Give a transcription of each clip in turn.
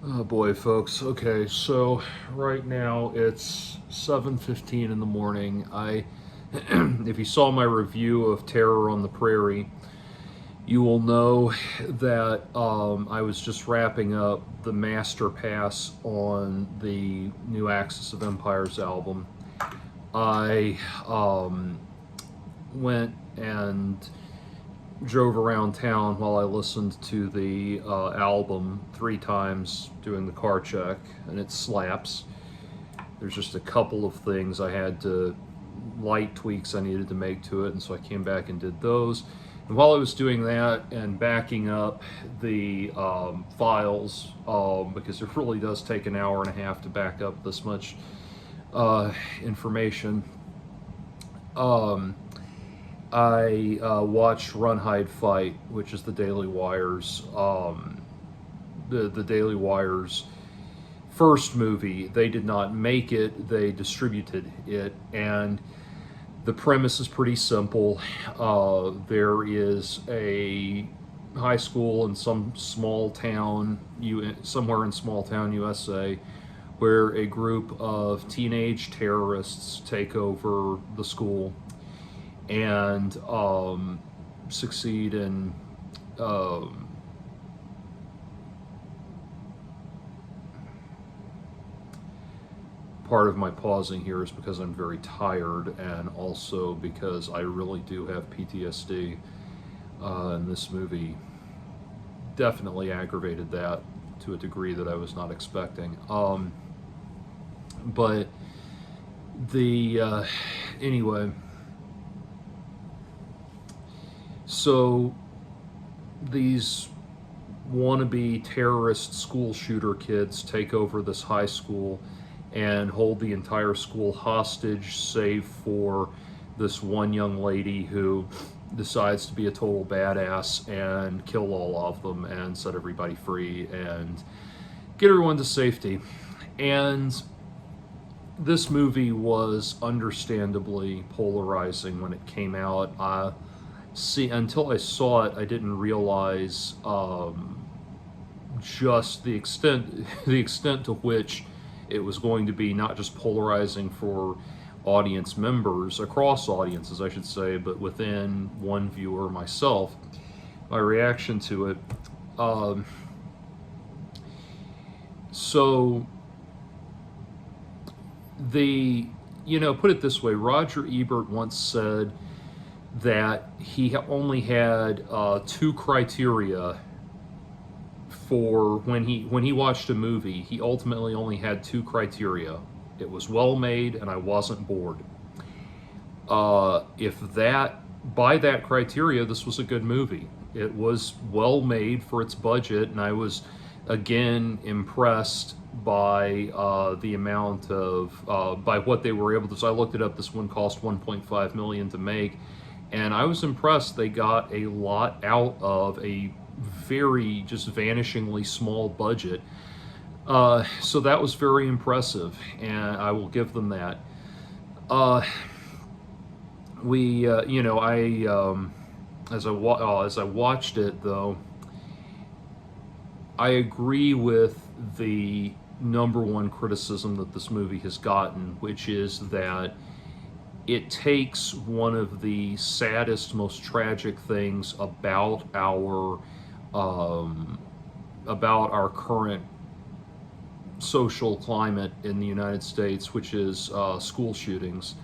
Oh boy, folks. Okay, so right now it's 7:15 in the morning. If you saw my review of Terror on the Prairie, you will know that I was just wrapping up the master pass on the new Axis of Empires album. I went and drove around town while I listened to the album 3 times doing the car check, and it slaps. There's just a couple of things light tweaks I needed to make to it, and so I came back and did those. And while I was doing that and backing up the files, because it really does take an hour and a half to back up this much information, I watched Run, Hide, Fight, which is the Daily Wire's the Daily Wire's first movie. They did not make it; they distributed it, and the premise is pretty simple. There is a high school in some small town, somewhere in small town USA, where a group of teenage terrorists take over the school and succeed in part of my pausing here is because I'm very tired, and also because I really do have PTSD, and this movie definitely aggravated that to a degree that I was not expecting. But the anyway, so these wannabe terrorist school shooter kids take over this high school and hold the entire school hostage, save for this one young lady who decides to be a total badass and kill all of them and set everybody free and get everyone to safety. And this movie was understandably polarizing when it came out. Until I saw it, I didn't realize just the extent to which it was going to be not just polarizing for audience members, across audiences, I should say, but within one viewer, myself, my reaction to it. So put it this way, Roger Ebert once said that he only had 2 criteria for when he watched a movie. He ultimately only had 2 criteria. It was well made and I wasn't bored. If that by that criteria, this was a good movie. It was well made for its budget, and I was again impressed by the amount of by what they were able to. So I looked it up. This one cost 1.5 million to make, and I was impressed. They got a lot out of a very just vanishingly small budget. So that was very impressive, and I will give them that. As I watched it, though, I agree with the number one criticism that this movie has gotten, which is that it takes one of the saddest, most tragic things about our current social climate in the United States, which is school shootings,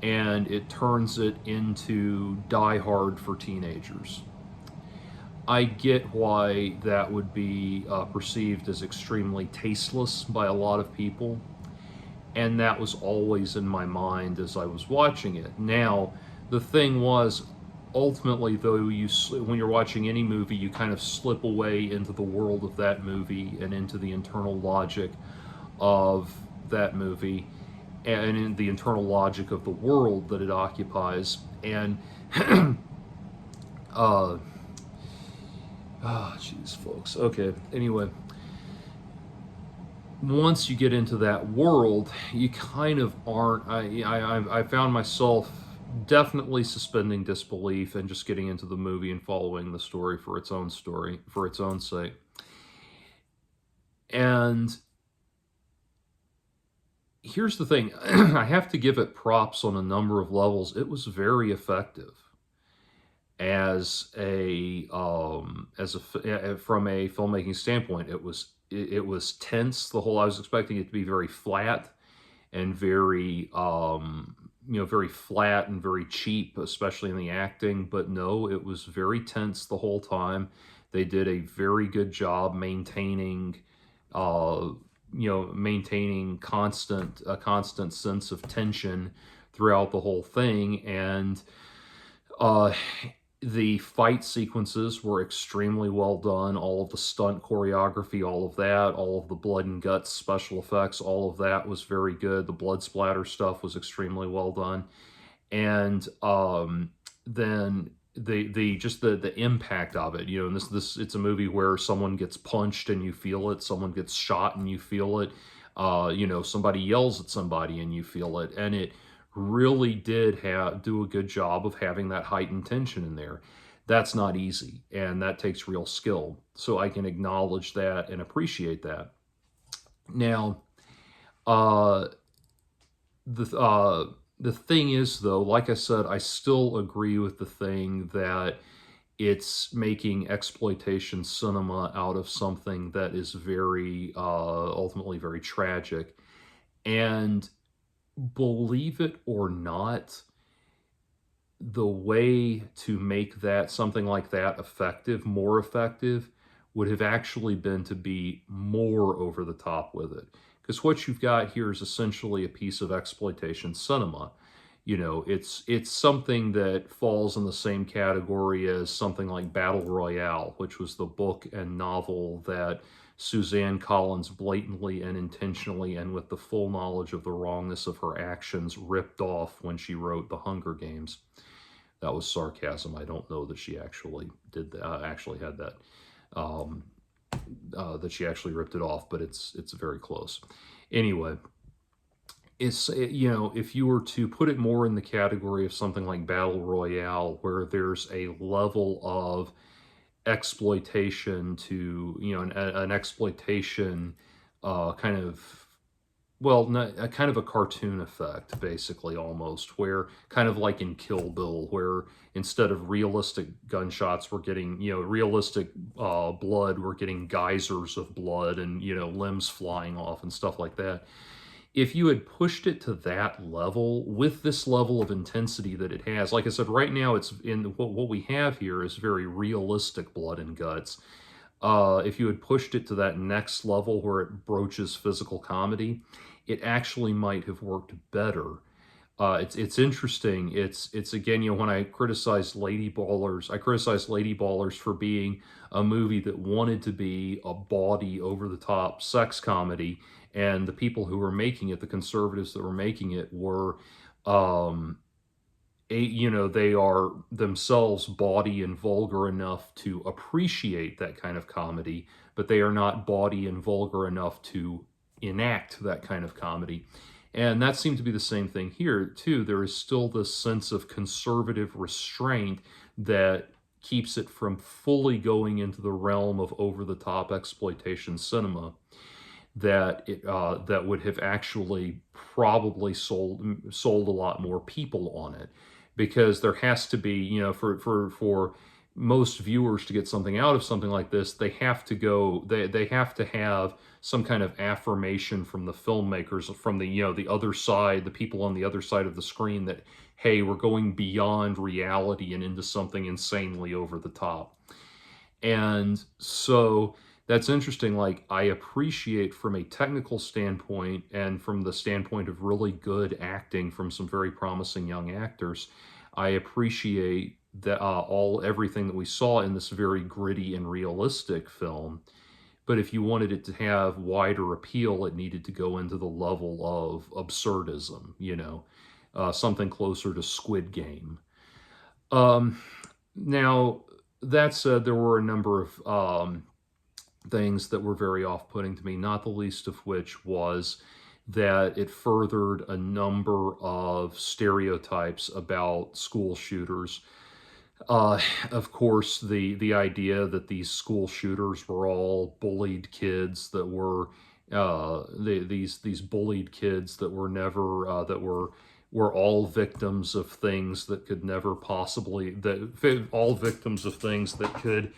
and it turns it into Die Hard for teenagers. I get why that would be perceived as extremely tasteless by a lot of people, and that was always in my mind as I was watching it. Now, the thing was, ultimately, though, when you're watching any movie, you kind of slip away into the world of that movie and into the internal logic of that movie and in the internal logic of the world that it occupies. And jeez, folks. Okay. Anyway, once you get into that world, you kind of aren't. I found myself definitely suspending disbelief and just getting into the movie and following the story for its own sake. And here's the thing, I have to give it props on a number of levels. It was very effective from a filmmaking standpoint. It was tense. I was expecting it to be very flat and very flat and very cheap, especially in the acting. But no, it was very tense the whole time. They did a very good job uh, maintaining a constant sense of tension throughout the whole thing. And uh, the fight sequences were extremely well done. All of the stunt choreography, all of that, all of the blood and guts special effects, all of that was very good. The blood splatter stuff was extremely well done. And then the impact of it, and this it's a movie where someone gets punched and you feel it, someone gets shot and you feel it, somebody yells at somebody and you feel it, and it really did do a good job of having that heightened tension in there. That's not easy, and that takes real skill. So I can acknowledge that and appreciate that. Now, uh, the thing is, though, like I said, I still agree with the thing that it's making exploitation cinema out of something that is very ultimately very tragic. And believe it or not, the way to make that something like that more effective, would have actually been to be more over the top with it. Because what you've got here is essentially a piece of exploitation cinema. It's something that falls in the same category as something like Battle Royale, which was the book and novel that Suzanne Collins blatantly and intentionally, and with the full knowledge of the wrongness of her actions, ripped off when she wrote The Hunger Games. That was sarcasm. I don't know that she actually did that. Actually had that. Um, that she actually ripped it off, but it's very close. Anyway, if you were to put it more in the category of something like Battle Royale, where there's a level of exploitation to an exploitation kind of, well, not, a kind of a cartoon effect, basically, almost, where kind of like in Kill Bill, where instead of realistic gunshots, we're getting, realistic blood, we're getting geysers of blood and, limbs flying off and stuff like that. If you had pushed it to that level with this level of intensity that it has, like I said, right now it's in what we have here is very realistic blood and guts. If you had pushed it to that next level where it broaches physical comedy, it actually might have worked better. It's interesting. It's again, when I criticized Lady Ballers, I criticized Lady Ballers for being a movie that wanted to be a bawdy, over the top sex comedy, and the people who were making it, the conservatives that were making it, were um, they are themselves bawdy and vulgar enough to appreciate that kind of comedy, but they are not bawdy and vulgar enough to enact that kind of comedy. And that seemed to be the same thing here, too. There is still this sense of conservative restraint that keeps it from fully going into the realm of over-the-top exploitation cinema that would have actually probably sold a lot more people on it, because there has to be, for most viewers to get something out of something like this, they have to go, they have to have some kind of affirmation from the filmmakers, from the other side, the people on the other side of the screen, that, hey, we're going beyond reality and into something insanely over the top. And so that's interesting. Like, I appreciate, from a technical standpoint and from the standpoint of really good acting from some very promising young actors, I appreciate that everything that we saw in this very gritty and realistic film. But if you wanted it to have wider appeal, it needed to go into the level of absurdism, something closer to Squid Game. Um, Now, that said, there were a number of things that were very off-putting to me, not the least of which was that it furthered a number of stereotypes about school shooters. Uh, of course, the idea that these school shooters were all bullied kids that were these bullied kids that were never that were all victims of things that could never possibly all victims of things that could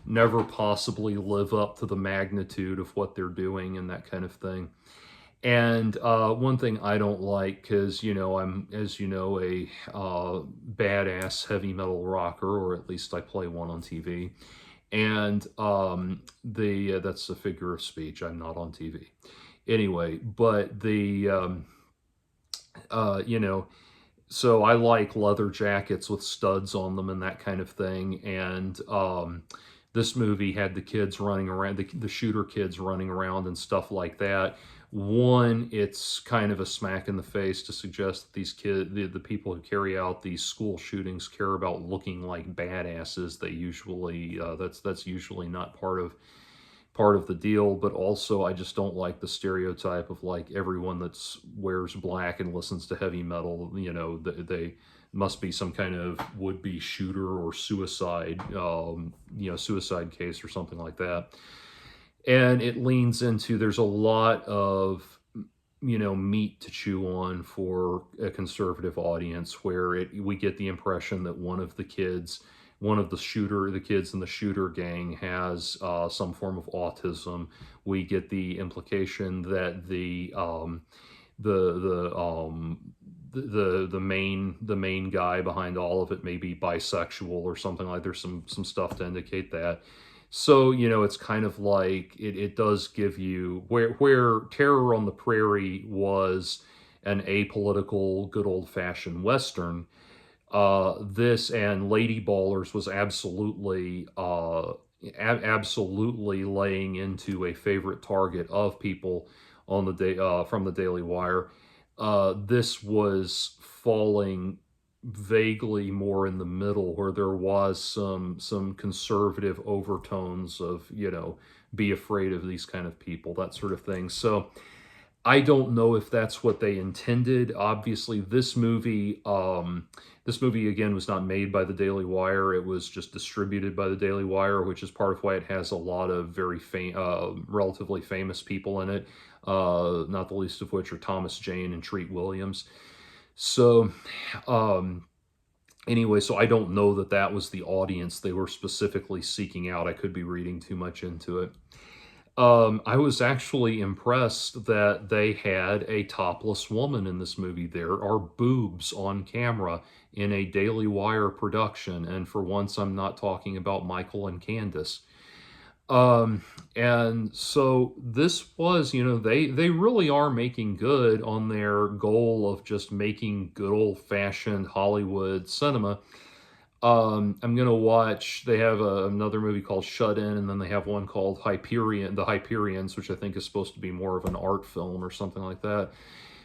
never possibly live up to the magnitude of what they're doing and that kind of thing. And one thing I don't like, because I'm, as you know, a badass heavy metal rocker, or at least I play one on TV. And the that's a figure of speech. I'm not on TV anyway. But you know, so I like leather jackets with studs on them and that kind of thing. And this movie had the kids running around, the shooter kids running around and stuff like that. One, it's kind of a smack in the face to suggest that these kids, the people who carry out these school shootings, care about looking like badasses. They usually that's usually not part of the deal. But also, I just don't like the stereotype of like everyone that's wears black and listens to heavy metal, they must be some kind of would-be shooter or suicide case or something like that. And it leans into, there's a lot of meat to chew on for a conservative audience, where we get the impression that one of the kids in the shooter gang has some form of autism. We get the implication that the main guy behind all of it may be bisexual or something. Like, there's some stuff to indicate that. So, it's kind of like it does give you, where Terror on the Prairie was an apolitical, good old fashioned Western. This and Lady Ballers was absolutely laying into a favorite target of people on the day from the Daily Wire. This was falling vaguely more in the middle, where there was some conservative overtones of, be afraid of these kind of people, that sort of thing. So I don't know if that's what they intended. Obviously, this movie again was not made by the Daily Wire. It was just distributed by the Daily Wire, which is part of why it has a lot of relatively famous people in it. Not the least of which are Thomas Jane and Treat Williams. So, anyway, so I don't know that that was the audience they were specifically seeking out. I could be reading too much into it. I was actually impressed that they had a topless woman in this movie. There are boobs on camera in a Daily Wire production, and for once, I'm not talking about Michael and Candace. And so this was, they really are making good on their goal of just making good old-fashioned Hollywood cinema. I'm gonna watch. They have another movie called Shut In, and then they have one called The Hyperions, which I think is supposed to be more of an art film or something like that.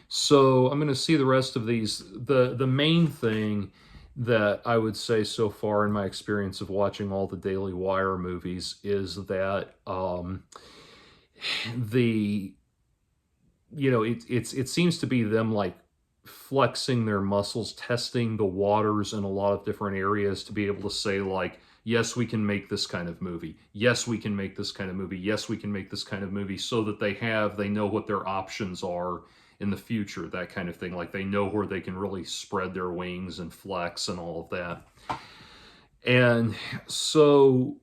So I'm gonna see the rest of these. The main thing that I would say so far in my experience of watching all the Daily Wire movies is that the it seems to be them like flexing their muscles, testing the waters in a lot of different areas to be able to say, like, yes, we can make this kind of movie. Yes, we can make this kind of movie. Yes, we can make this kind of movie, so that they know what their options are in the future, that kind of thing. Like, they know where they can really spread their wings and flex and all of that. And so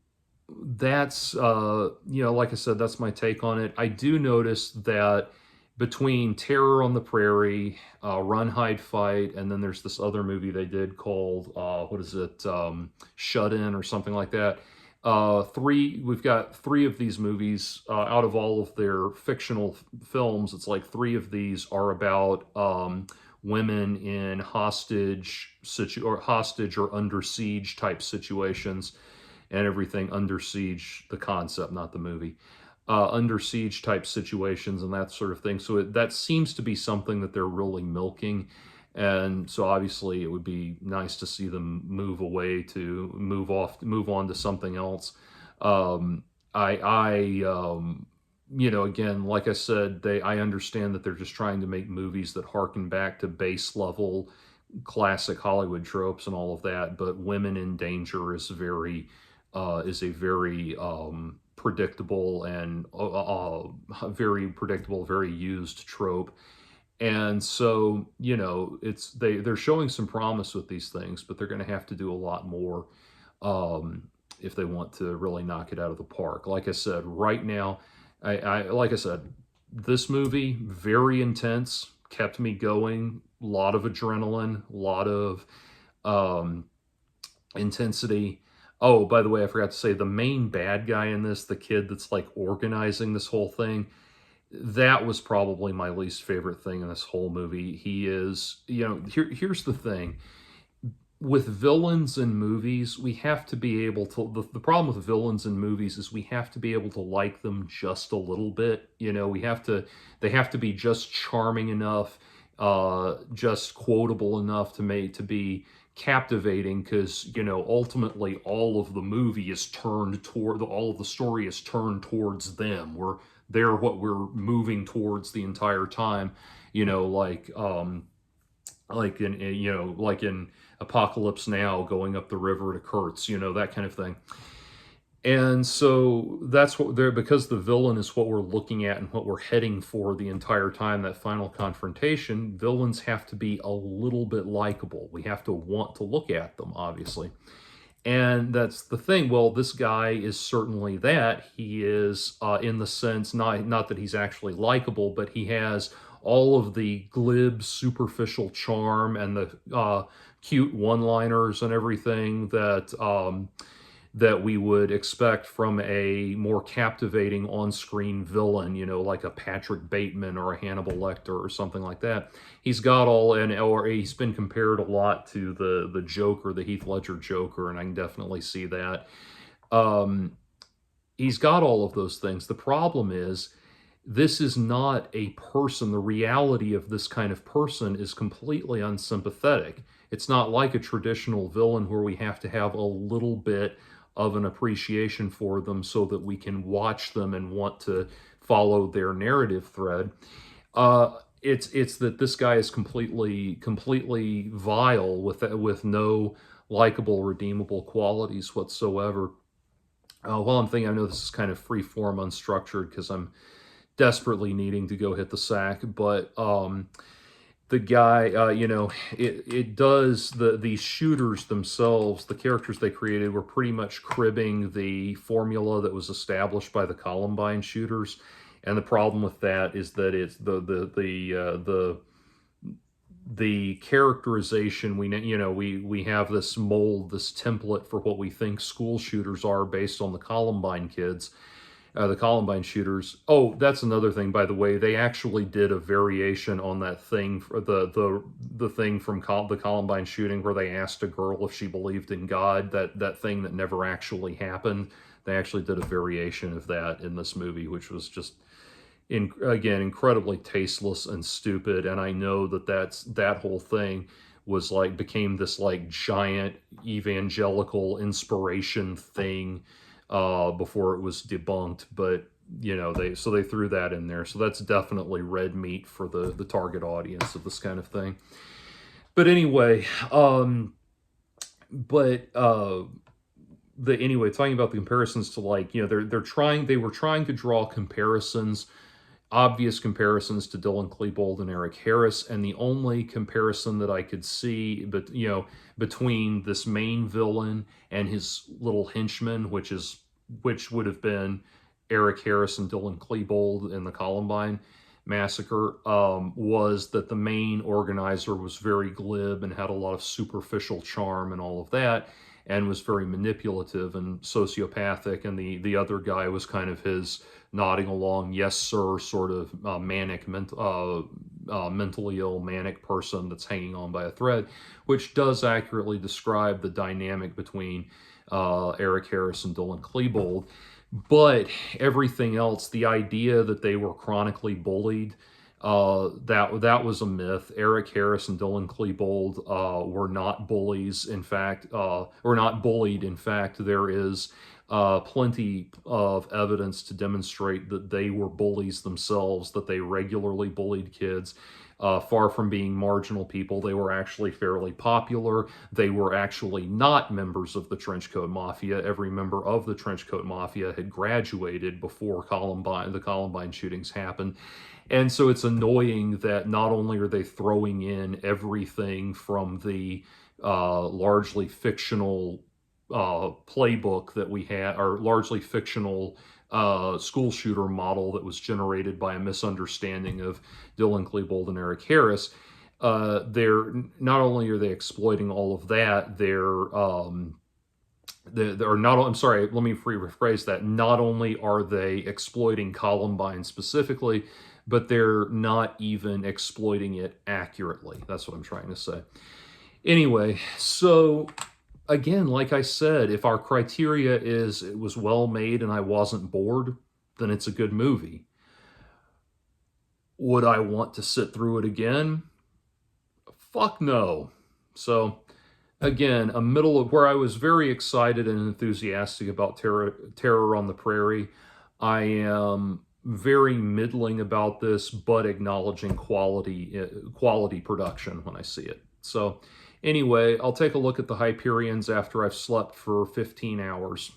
that's, like I said, that's my take on it. I do notice that between Terror on the Prairie, Run, Hide, Fight, and then there's this other movie they did called, what is it, Shut In or something like that. We've got three of these movies out of all of their fictional films. It's like three of these are about women in hostage or under siege type situations, and everything. Under siege, the concept, not the movie. Under siege type situations and that sort of thing. So that seems to be something that they're really milking. And so obviously it would be nice to see them move on to something else. Again, like I said, I understand that they're just trying to make movies that harken back to base level classic Hollywood tropes and all of that, but women in danger is a very predictable and very predictable, very used trope. And so, they're showing some promise with these things, but they're going to have to do a lot more if they want to really knock it out of the park. Like I said, right now, like I said, this movie very intense, kept me going. A lot of adrenaline, a lot of um, intensity. Oh, by the way, I forgot to say the main bad guy in this, the kid that's like organizing this whole thing, that was probably my least favorite thing in this whole movie. He is, here's the thing. With villains in movies, we have to be able to. The problem with villains in movies is we have to be able to like them just a little bit. They have to be just charming enough, just quotable enough to be captivating because, ultimately all of the movie is turned toward, all of the story is turned towards them. They're what we're moving towards the entire time, like in Apocalypse Now, going up the river to Kurtz, that kind of thing. And so that's what they're, because the villain is what we're looking at and what we're heading for the entire time, that final confrontation, villains have to be a little bit likable. We have to want to look at them, obviously. And that's the thing. Well, this guy is certainly that. He is, in the sense, not that he's actually likable, but he has all of the glib, superficial charm and the cute one-liners and everything that we would expect from a more captivating on-screen villain, like a Patrick Bateman or a Hannibal Lecter or something like that. He's got or he's been compared a lot to the Joker, the Heath Ledger Joker, and I can definitely see that. He's got all of those things. The problem is, this is not a person. The reality of this kind of person is completely unsympathetic. It's not like a traditional villain where we have to have a little bit of an appreciation for them so that we can watch them and want to follow their narrative thread. It's that this guy is completely vile with no likable, redeemable qualities whatsoever. While I'm thinking, I know this is kind of free form, unstructured, because I'm desperately needing to go hit the sack, but the guy, it does, these shooters themselves, the characters they created were pretty much cribbing the formula that was established by the Columbine shooters. And the problem with that is that it's the characterization. We have this mold, this template for what we think school shooters are based on the Columbine kids. The Columbine shooters. Oh, that's another thing, by the way. They actually did a variation on that thing, for the thing from the Columbine shooting, where they asked a girl if she believed in God. That thing that never actually happened. They actually did a variation of that in this movie, which was just, again, incredibly tasteless and stupid. And I know that whole thing was became this giant evangelical inspiration thing before it was debunked, but they threw that in there. So that's definitely red meat for the target audience of this kind of thing. But anyway, talking about the comparisons to they were trying to draw comparisons, obvious comparisons to Dylan Klebold and Eric Harris, and the only comparison that I could see, between this main villain and his little henchman, which would have been Eric Harris and Dylan Klebold in the Columbine massacre, was that the main organizer was very glib and had a lot of superficial charm and all of that, and was very manipulative and sociopathic, and the other guy was kind of his nodding along, yes sir, sort of mentally ill, manic person that's hanging on by a thread, which does accurately describe the dynamic between Eric Harris and Dylan Klebold. But everything else, the idea that they were chronically bullied, that was a myth. Eric Harris and Dylan Klebold were not bullies. In fact, or not bullied. In fact, there is plenty of evidence to demonstrate that they were bullies themselves, that they regularly bullied kids. Far from being marginal people, they were actually fairly popular. They were actually not members of the Trenchcoat Mafia. Every member of the Trenchcoat Mafia had graduated before the Columbine shootings happened. And so it's annoying that not only are they throwing in everything from the largely fictional playbook that we had, or largely fictional school shooter model that was generated by a misunderstanding of Dylan Klebold and Eric Harris. They're not only are they exploiting all of that, they're not. I'm sorry. Let me rephrase that. Not only are they exploiting Columbine specifically, but they're not even exploiting it accurately. That's what I'm trying to say. Anyway, so again, like I said, if our criteria is it was well made and I wasn't bored, then it's a good movie. Would I want to sit through it again? Fuck no. So, again, a middle of where I was very excited and enthusiastic about Terror on the Prairie. I am very middling about this, but acknowledging quality production when I see it. So, anyway, I'll take a look at the Hyperions after I've slept for 15 hours.